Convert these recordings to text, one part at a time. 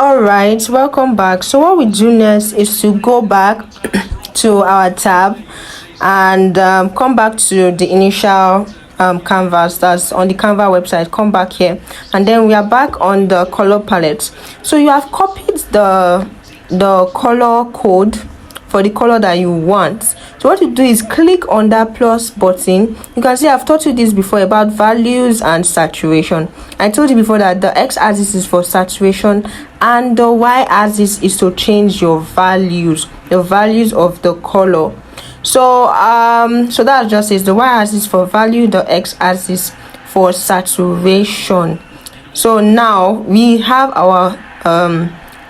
All right, welcome back. So what we do next is to go back to our tab and come back to the initial canvas that's on the Canva website. Come back here, and then we are back on the color palette. So you have copied the color code for the color that you want. So what you do is click on that plus button. You can see I've taught you this before about values and saturation. I told you before that the x-axis is for saturation and the y-axis is to change your values, the values of the color. So so that just is the y-axis for value, the x-axis for saturation. So now we have our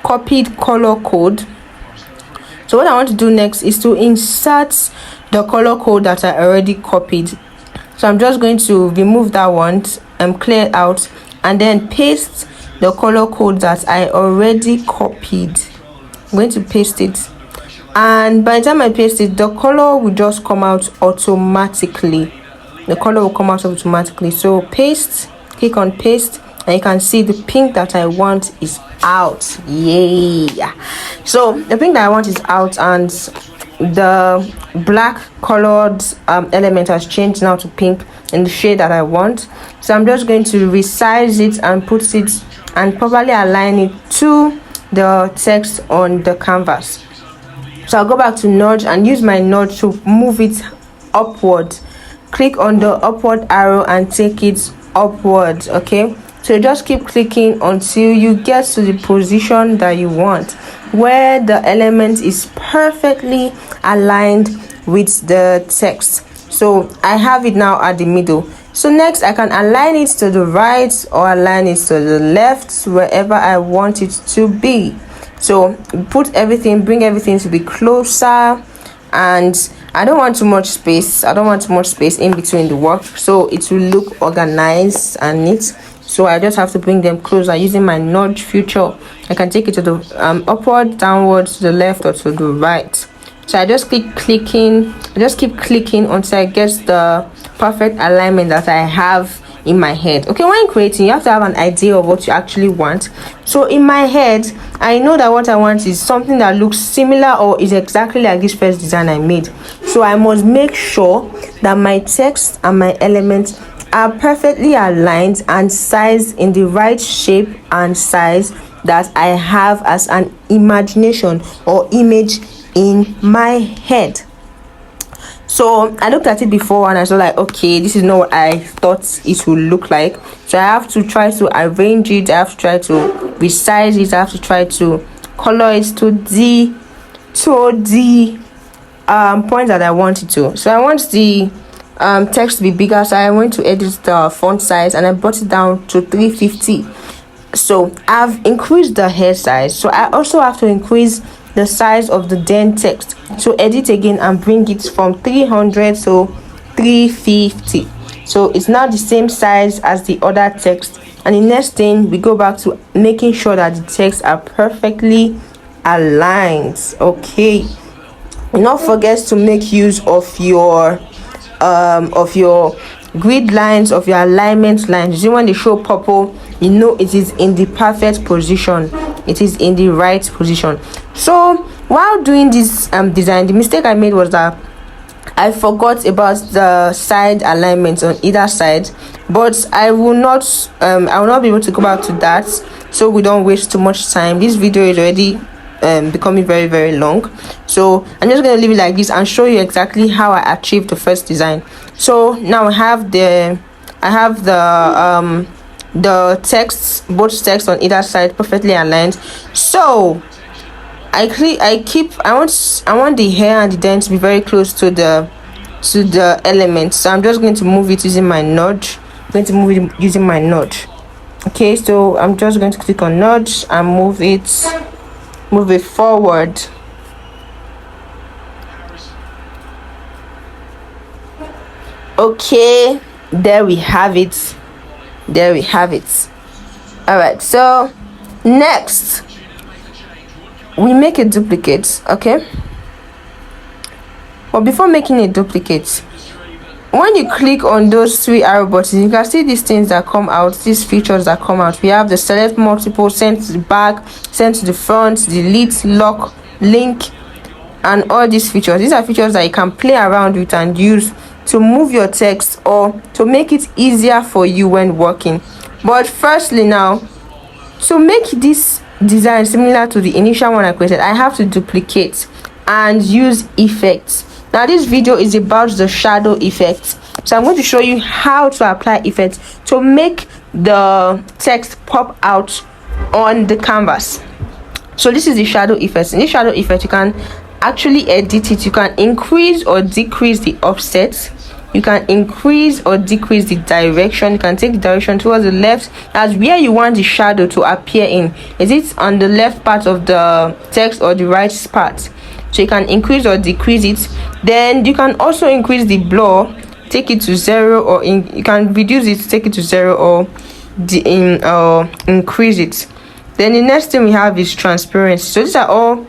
copied color code. So what I want to do next is to insert the color code that I already copied. So I'm just going to remove that one and clear it out, and then paste the color code that I already copied. I'm going to paste it, and by the time I paste it, the color will just come out automatically. The color will come out automatically. So paste, click on paste, and you can see the pink that I want is out. Yay! So the pink that I want is out, and the black colored element has changed now to pink in the shade that I want. So I'm just going to resize it and put it and properly align it to the text on the canvas. So I'll go back to nudge and use my nudge to move it upward. Click on the upward arrow and take it upwards. Okay, so just keep clicking until you get to the position that you want, where the element is perfectly aligned with the text. So I have it now at the middle. So next I can align it to the right or align it to the left, wherever I want it to be. So put everything, bring everything to be closer, and I don't want too much space. I don't want too much space in between the work, so it will look organized and neat. So I just have to bring them closer using my nudge feature. I can take it to the upward, downward, to the left, or to the right. So I just keep clicking until I get the perfect alignment that I have in my head. Okay, when creating, you have to have an idea of what you actually want. So in my head, I know that what I want is something that looks similar or is exactly like this first design I made. So I must make sure that my text and my elements are perfectly aligned and sized in the right shape and size that I have as an imagination or image in my head. So I looked at it before and I was like, okay, this is not what I thought it would look like. So I have to try to arrange it, I have to try to resize it, I have to try to color it to the point that I want it to. So I want the text to be bigger, so I went to edit the font size and I brought it down to 350. So I've increased the head size, so I also have to increase the size of the dent text. So edit again and bring it from 300 to 350. So it's now the same size as the other text. And the next thing, we go back to making sure that the texts are perfectly aligned. Okay, do not forget to make use of your grid lines, of your alignment lines. You see, when they show purple, you know it is in the perfect position, it is in the right position. So while doing this design, the mistake I made was that I forgot about the side alignments on either side, but I will not be able to go back to that, so we don't waste too much time. This video is already becoming very, very long, so I'm just going to leave it like this and show you exactly how I achieved the first design. So now I have the text, both text on either side perfectly aligned. So I want the hair and the dent to be very close to the element. So I'm just going to move it using my nudge. Okay, so I'm just going to click on nudge and move it forward. Okay, there we have it. All right, so next we make a duplicate. Okay, but before making a duplicate, when you click on those three arrow buttons, you can see these things that come out, these features that come out. We have the select multiple, send to the back, send to the front, delete, lock, link, and all these features. These are features that you can play around with and use to move your text or to make it easier for you when working. But firstly, now, to make this design similar to the initial one I created, I have to duplicate and use effects. Now this video is about the shadow effect, so I'm going to show you how to apply effects to make the text pop out on the canvas. So this is the shadow effect. In this shadow effect, you can actually edit it. You can increase or decrease the offset, you can increase or decrease the direction. You can take the direction towards the left. That's where you want the shadow to appear in. Is it on the left part of the text or the right part? So you can increase or decrease it. Then you can also increase the blur, take it to 0, or you can reduce it, take it to 0, or increase it. Then the next thing we have is transparency. So these are all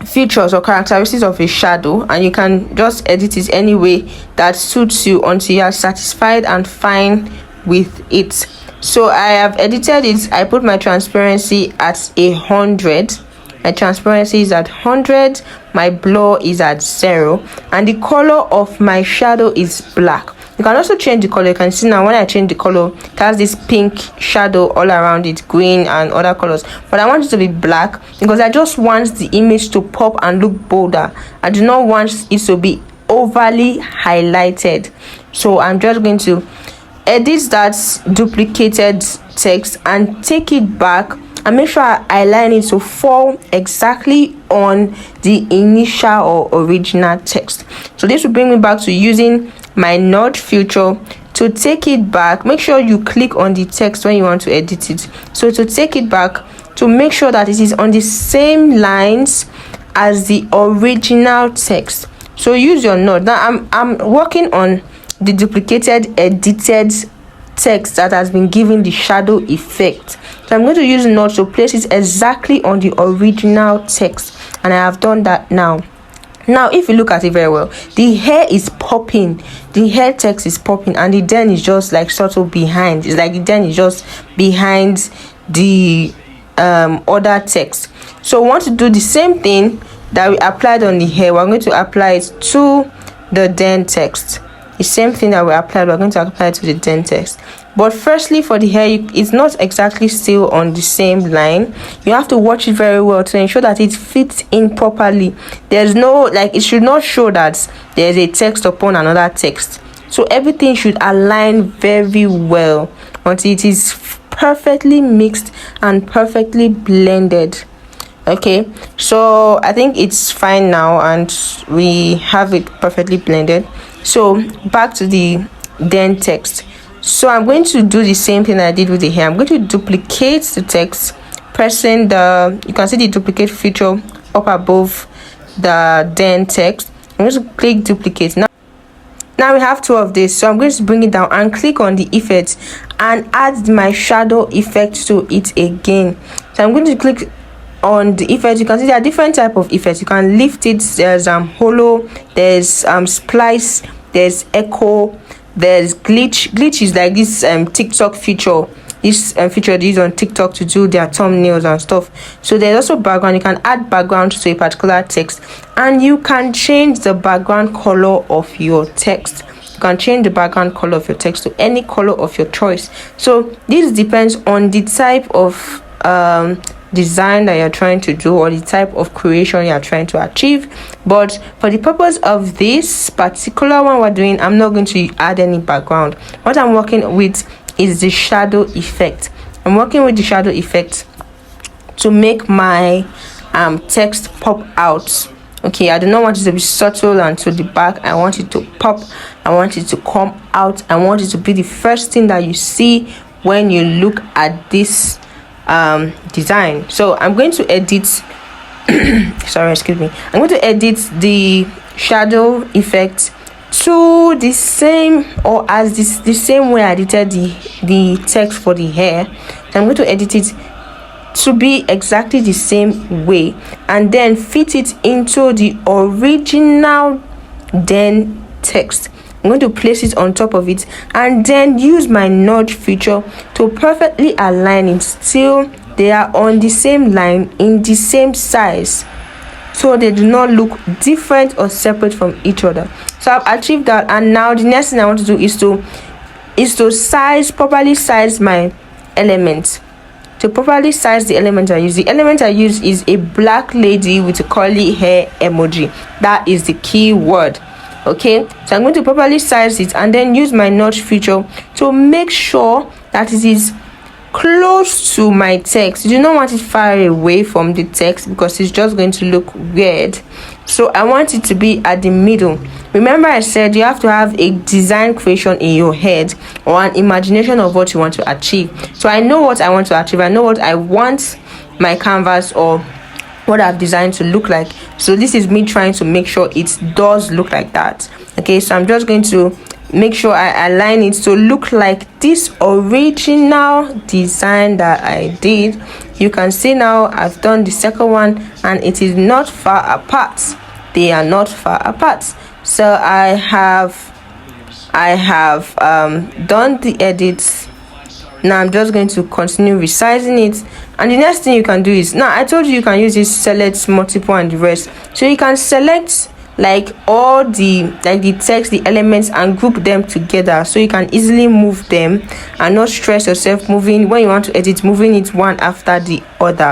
features or characteristics of a shadow, and you can just edit it any way that suits you until you are satisfied and fine with it. So I have edited it. I put my transparency at 100. My transparency is at 100, my blur is at 0, and the color of my shadow is black. You can also change the color. You can see now when I change the color, it has this pink shadow all around it, green and other colors, but I want it to be black because I just want the image to pop and look bolder. I do not want it to be overly highlighted. So I'm just going to edit that duplicated text and take it back and make sure I align it to fall exactly on the initial or original text. So this will bring me back to using my nudge feature to take it back. Make sure you click on the text when you want to edit it. So to take it back, to make sure that it is on the same lines as the original text. So use your nudge. Now I'm working on the duplicated edited text that has been given the shadow effect. So I'm going to use nudge to place it exactly on the original text, and I have done that now. Now if you look at it very well, the hair is popping, the hair text is popping, and the den is just like subtle behind. It's like the den is just behind the other text. So we want to do the same thing that we applied on the hair. We're going to apply it to the den text. The same thing that we applied, we're going to apply it to the den text. But firstly, for the hair, it's not exactly still on the same line. You have to watch it very well to ensure that it fits in properly. There's no, like, it should not show that there's a text upon another text. So everything should align very well until it is perfectly mixed and perfectly blended. Okay, so I think it's fine now and we have it perfectly blended. So back to the den text. So I'm going to do the same thing I did with the hair. I'm going to duplicate the text, pressing you can see the duplicate feature up above the den text. I'm going to click duplicate. Now we have two of this, so I'm going to bring it down and click on the effect and add my shadow effect to it again. So I'm going to click on the effect. You can see there are different type of effects. You can lift it. There's hollow, there's splice, there's echo, there's glitch is like this TikTok feature. This feature they use on TikTok to do their thumbnails and stuff. So there's also background. You can add background to a particular text, and you can change the background color of your text. You can change the background color of your text to any color of your choice. So this depends on the type of design that you're trying to do or the type of creation you're trying to achieve. But for the purpose of this particular one we're doing, I'm not going to add any background. What I'm working with is the shadow effect. I'm working with the shadow effect to make my text pop out. Okay, I do not want it to be subtle and to the back. I want it to pop. I want it to come out. I want it to be the first thing that you see when you look at this design. So I'm going to edit sorry, excuse me. I'm going to edit the shadow effect to the same or as the same way I edited the text for the hair. So I'm going to edit it to be exactly the same way and then fit it into the original den text. I'm going to place it on top of it and then use my nudge feature to perfectly align it till they are on the same line in the same size, so they do not look different or separate from each other. So I've achieved that, and now the next thing I want to do is to properly size my elements. To properly size the element I use, the element I use is a black lady with a curly hair emoji. That is the key word. Okay, so I'm going to properly size it and then use my notch feature to make sure that it is close to my text. You do not want it far away from the text because it's just going to look weird. So I want it to be at the middle. Remember, I said you have to have a design creation in your head or an imagination of what you want to achieve. So I know what I want to achieve. I know what I want my canvas or what I've designed to look like. So this is me trying to make sure it does look like that. Okay, so I'm just going to make sure I align it to look like this original design that I did. You can see now I've done the second one and it is not far apart. They are not far apart. So I have done the edits. Now I'm just going to continue resizing it, and the next thing you can do is, now I told you can use this select multiple and the rest, so you can select like all the text, the elements, and group them together so you can easily move them and not stress yourself moving when you want to edit, moving it one after the other.